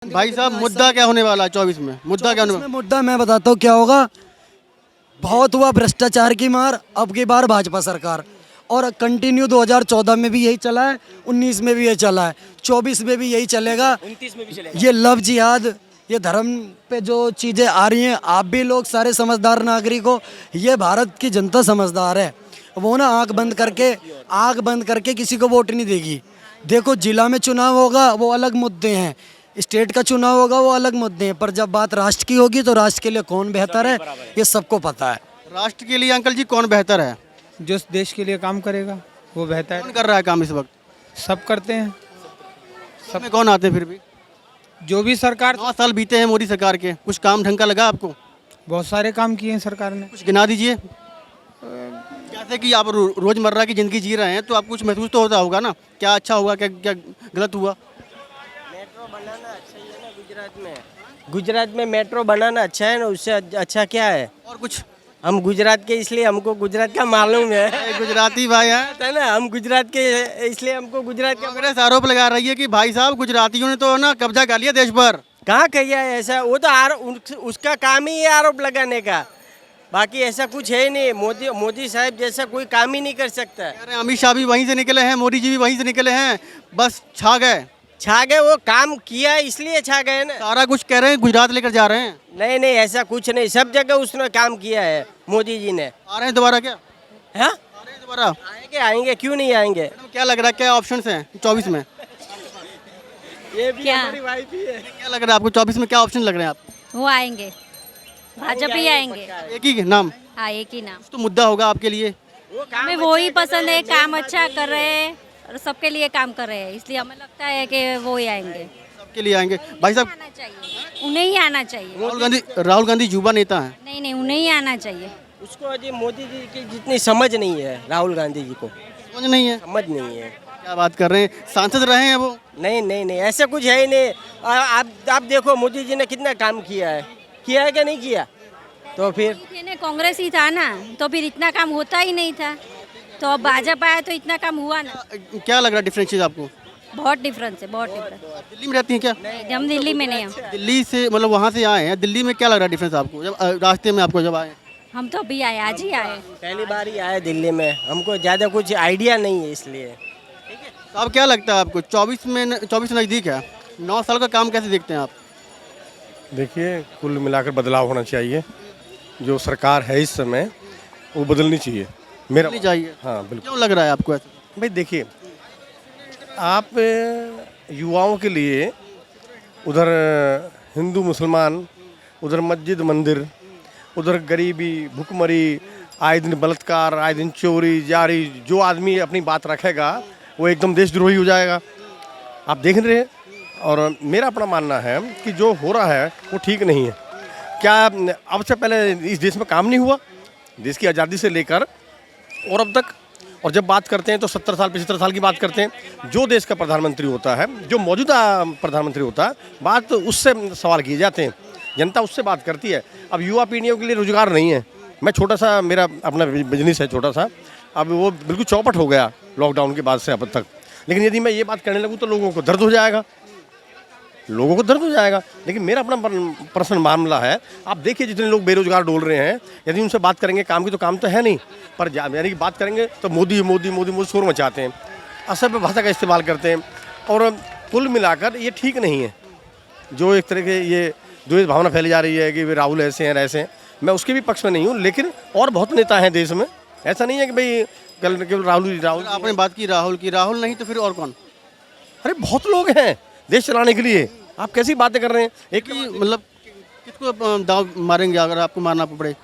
भाई साहब मुद्दा क्या होने वाला है 24 में? मुद्दा क्या होने इसमें मुद्दा मैं बताता हूँ क्या होगा। बहुत हुआ भ्रष्टाचार की मार, अब की बार भाजपा सरकार। और कंटिन्यू 2014 में भी यही चला है, 19 में भी यही चला है, 24 में भी यही चलेगा, 29 में भी चलेगा। ये लव जिहाद, ये धर्म पे जो चीज़ें आ रही हैं, आप भी लोग सारे समझदार नागरिक हो, ये भारत की जनता समझदार है। वो ना आंख बंद करके किसी को वोट नहीं देगी। देखो जिला में चुनाव होगा वो अलग मुद्दे हैं, स्टेट का चुनाव होगा वो अलग मुद्दे हैं, पर जब बात राष्ट्र की होगी तो राष्ट्र के लिए कौन बेहतर है ये सबको पता है। राष्ट्र के लिए अंकल जी कौन बेहतर है? जो देश के लिए काम करेगा वो बेहतर कौन कर रहा है काम इस वक्त? सब करते हैं। सब में कौन आते हैं फिर भी? जो भी सरकार 9 साल बीते हैं मोदी सरकार के, कुछ काम ढंग का लगा आपको? बहुत सारे काम किए हैं सरकार ने। कुछ गिना दीजिए। जैसे कि आप रोजमर्रा की जिंदगी जी रहे हैं तो आपको कुछ महसूस तो होता होगा ना, क्या अच्छा हुआ, क्या क्या गलत हुआ? मेट्रो बनाना अच्छा ही है ना गुजरात में। गुजरात में मेट्रो बनाना अच्छा है ना, उससे अच्छा क्या है? और कुछ हम गुजरात के इसलिए हमको गुजरात का मालूम है गुजराती भाई हैं, है ना, हम गुजरात के इसलिए हमको गुजरात का। कांग्रेस आरोप लगा रही है कि भाई साहब गुजरातियों ने तो ना कब्जा कर लिया देश पर। कहाँ किया है ऐसा? वो तो उसका काम ही है आरोप लगाने का, बाकी ऐसा कुछ है ही नहीं। मोदी साहब जैसा कोई काम ही नहीं कर सकता। अरे अमित शाह भी वहीं से निकले हैं, मोदी जी भी वहीं से निकले हैं, बस छा गए। वो काम किया इसलिए छा गए ना। सारा कुछ कह रहे हैं गुजरात लेकर जा रहे हैं। नहीं नहीं, ऐसा कुछ नहीं, सब जगह उसने काम किया है मोदी जी ने। आ रहे हैं दोबारा क्या? हाँ आ रहे हैं दोबारा? आएंगे क्यों नहीं आएंगे? क्या लग रहा है, क्या ऑप्शंस हैं 24 में? ये भी क्या? हमारी वाइफ ही है। क्या लग रहा है आपको 24 में, क्या ऑप्शन लग रहे हैं आप? वो आएंगे, भाजपा ही आएंगे। एक ही नाम? हाँ एक ही नाम। तो मुद्दा होगा आपके लिए? हमें वो ही पसंद है, काम अच्छा कर रहे हैं और सबके लिए काम कर रहे हैं, इसलिए हमें लगता है कि वो ही आएंगे। सबके लिए आएंगे। भाई साहब आना चाहिए, उन्हें ही आना चाहिए। राहुल गांधी युवा नेता हैं। नहीं नहीं, उन्हें ही आना चाहिए। उसको अजी मोदी जी की जितनी समझ नहीं है, राहुल गांधी जी को समझ नहीं है? समझ नहीं है। क्या बात कर रहे हैं, सांसद रहे हैं वो? नहीं नहीं नहीं, ऐसा कुछ है ही नहीं। आप देखो मोदी जी ने कितना काम किया है कि नहीं किया? तो फिर कांग्रेस ही था ना, तो फिर इतना काम होता ही नहीं था, तो अब भाजपा आया तो इतना काम हुआ ना। क्या लग रहा है डिफरेंशियस आपको? बहुत डिफरेंस है, बहुत डिफरेंस। दिल्ली में रहती हैं क्या? नहीं, हम दिल्ली में नहीं, दिल्ली से मतलब वहाँ से आए हैं, दिल्ली में क्या लग रहा है डिफरेंस आपको जब रास्ते में आपको जब आए? हम तो अभी आए, आज ही आए। पहली बार ही आए दिल्ली में, हमको ज़्यादा कुछ आइडिया नहीं है इसलिए। तो अब क्या लगता है आपको 24 नज़दीक है, 9 साल का काम कैसे देखते हैं आप? देखिए, कुल मिलाकर बदलाव होना चाहिए। जो सरकार है इस समय वो बदलनी चाहिए मेरा। बदलनी चाहिए? हाँ बिल्कुल। क्यों लग रहा है आपको ऐसा? भाई देखिए, आप युवाओं के लिए उधर हिंदू मुसलमान, उधर मस्जिद मंदिर, उधर गरीबी भुखमरी, आए दिन बलात्कार, आए दिन चोरी जारी, जो आदमी अपनी बात रखेगा वो एकदम देशद्रोही हो जाएगा। आप देख रहे हैं। और मेरा अपना मानना है कि जो हो रहा है वो ठीक नहीं है। क्या अब से पहले इस देश में काम नहीं हुआ? देश की आज़ादी से लेकर और अब तक। और जब बात करते हैं तो 70 साल 75 साल की बात करते हैं। जो देश का प्रधानमंत्री होता है, जो मौजूदा प्रधानमंत्री होता है, बात उससे सवाल किए जाते हैं, जनता उससे बात करती है। अब युवा पीढ़ियों के लिए रोजगार नहीं है। मैं छोटा सा, मेरा अपना बिजनेस है छोटा सा, अब वो बिल्कुल चौपट हो गया लॉकडाउन के बाद से अब तक। लेकिन यदि मैं ये बात करने लगूँ तो लोगों को दर्द हो जाएगा, लेकिन मेरा अपना पर्सनल मामला है। आप देखिए जितने लोग बेरोजगार डोल रहे हैं, यदि उनसे बात करेंगे काम की तो काम तो है नहीं, पर यानी कि बात करेंगे तो मोदी मोदी मोदी मोदी शोर मचाते हैं, असभ्य भाषा का इस्तेमाल करते हैं। और कुल मिलाकर ये ठीक नहीं है। जो एक तरह के ये द्वेष भावना फैली जा रही है कि वे राहुल ऐसे हैं ऐसे हैं, मैं उसके भी पक्ष में नहीं हूँ। लेकिन और बहुत नेता हैं देश में, ऐसा नहीं है कि भाई केवल राहुल। आपने बात की राहुल की, राहुल नहीं तो फिर और कौन? अरे बहुत लोग हैं देश चलाने के लिए, आप कैसी बातें कर रहे हैं? एक ही मतलब किसको दाव मारेंगे अगर आपको मारना पड़े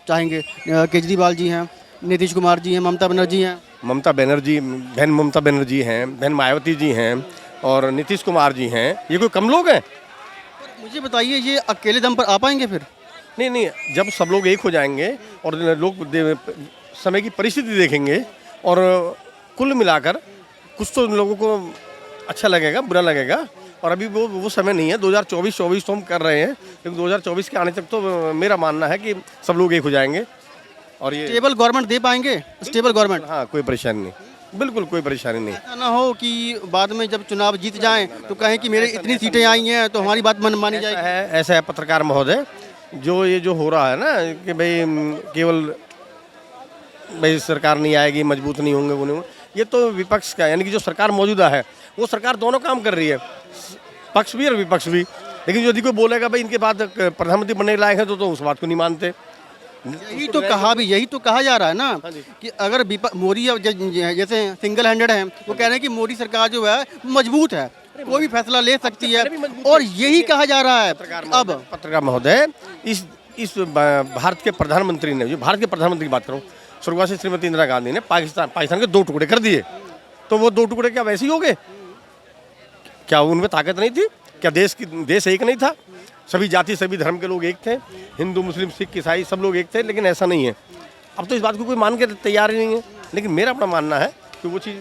चाहेंगे? केजरीवाल जी हैं, नीतीश कुमार जी हैं, ममता बनर्जी हैं। बहन ममता बनर्जी हैं, बहन मायावती जी हैं और नीतीश कुमार जी हैं। ये कोई कम लोग हैं? मुझे बताइए, ये अकेले दम पर आ पाएंगे फिर? नहीं, जब सब लोग एक हो जाएंगे और लोग समय की परिस्थिति देखेंगे और कुल मिलाकर कुछ तो लोगों को अच्छा लगेगा, बुरा लगेगा। और अभी वो समय नहीं है। 2024 तो हम कर रहे हैं, लेकिन 2024 के आने तक तो मेरा मानना है कि सब लोग एक हो जाएंगे। और ये स्टेबल गवर्नमेंट दे पाएंगे? Stable government? हाँ, कोई परेशानी नहीं। बिल्कुल कोई परेशानी नहीं। ऐसा ना हो कि बाद में जब चुनाव जीत जाएं तो कहें कि मेरे इतनी सीटें आई हैं तो हमारी बात मानी जाएगी। ऐसा है पत्रकार महोदय, जो हो रहा है ना कि भाई केवल भाई सरकार नहीं आएगी, मजबूत नहीं होंगे, वो नहीं होंगे, ये तो विपक्ष का, यानी कि जो सरकार मौजूदा है वो सरकार दोनों काम कर रही है, पक्ष भी और विपक्ष भी। लेकिन यदि कोई बोलेगा भाई इनके बाद प्रधानमंत्री बनने के लायक है तो उस बात को नहीं मानते। यही तो कहा जा रहा है ना कि अगर मोदी अब जैसे सिंगल हैंडेड है, वो कह रहे हैं कि मोदी सरकार जो है मजबूत है, कोई भी फैसला ले सकती है, और यही कहा जा रहा है। अब पत्रकार महोदय, इस भारत के प्रधानमंत्री ने, जो भारत के प्रधानमंत्री की बात करूँ, स्वर्गवासी श्रीमती इंदिरा गांधी ने पाकिस्तान के 2 टुकड़े कर दिए, तो वो 2 टुकड़े क्या वैसे ही हो गए? क्या उनमें ताकत नहीं थी? क्या देश एक नहीं था? सभी जाति सभी धर्म के लोग एक थे, हिंदू मुस्लिम सिख ईसाई सब लोग एक थे। लेकिन ऐसा नहीं है। अब तो इस बात को कोई मान के तैयार ही नहीं है। लेकिन मेरा अपना मानना है कि वो चीज़